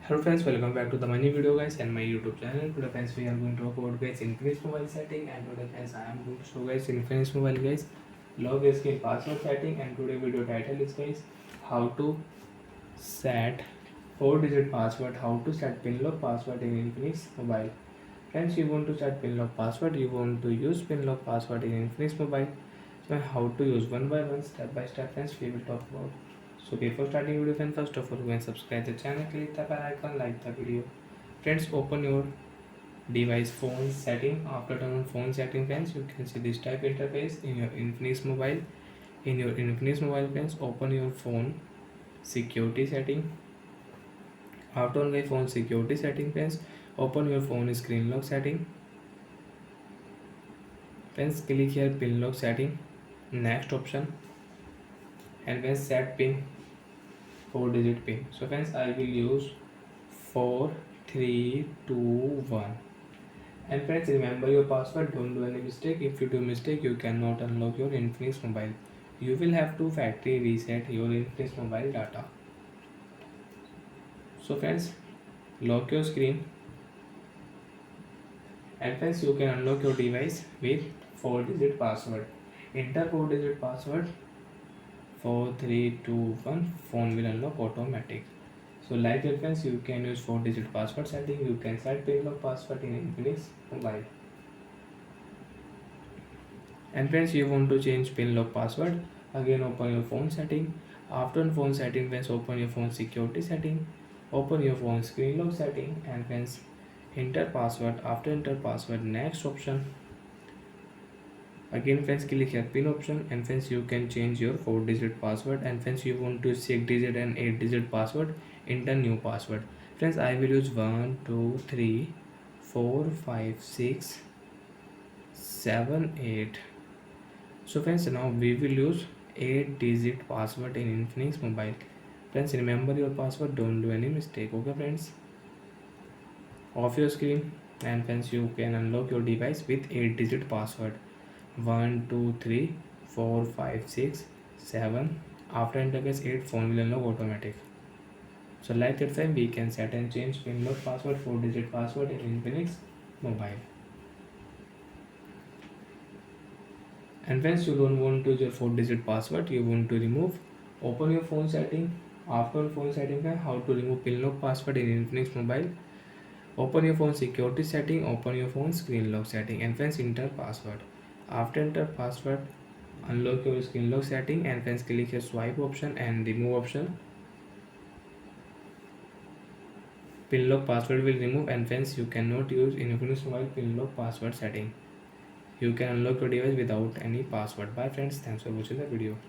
Hello friends, welcome back to the new video guys and my YouTube channel. Today friends we are going to talk about guys Infinix mobile setting, and today friends I am going to show guys Infinix mobile guys log screen password setting. And today video title is guys how to set 4-digit password, how to set pin lock password in Infinix mobile. Friends, you want to set pin lock password, you want to use pin lock password in Infinix mobile. So how to use one by one, step by step friends we will talk about. So before starting video friends, first of all go and subscribe the channel, click the bell icon, like the video. Friends, open your device phone setting. After turn on phone setting friends, you can see this type interface in your Infinix mobile. In your Infinix mobile friends, open your phone security setting. After on my phone security setting friends, open your phone screen lock setting. Friends, click here pin lock setting, next option, and then set pin, 4-digit pin. So friends, I will use 4 3 2 1. And friends, remember your password, don't do any mistake. If you do mistake, you cannot unlock your Infinix mobile. You will have to factory reset your Infinix mobile data. So friends, lock your screen, and friends, you can unlock your device with 4-digit password. Enter 4-digit password, 4321, phone will unlock automatic. So like that friends, you can use 4-digit password setting. You can set pin lock password in Infinix mobile. And friends, you want to change pin lock password, again open your phone setting. After phone setting friends, open your phone security setting, open your phone screen lock setting, and friends enter password. After enter password, next option, again friends click here pin option, and friends you can change your 4-digit password. And friends, you want to 6-digit and 8-digit password, enter new password. Friends, I will use 1 2 3 4 5 6 7 8. So friends, now we will use 8-digit password in Infinix mobile. Friends, remember your password, don't do any mistake. Okay friends, off your screen, and friends you can unlock your device with 8-digit password, 1 2 3 4 5 6 7. After enter guys 8, phone will unlock automatic. So like that friend, we can set and change pin lock password, 4-digit password in Infinix mobile. And friends, you don't want to use your 4-digit password, you want to remove, open your phone setting. After phone setting, how to remove pin lock password in Infinix mobile, open your phone security setting, open your phone screen lock setting, and friends enter password. After enter password, unlock your screen lock setting, and friends click here swipe option and remove option. Pin lock password will remove, and friends you cannot use Infinix mobile pin lock password setting. You can unlock your device without any password. Bye friends, thanks for watching the video.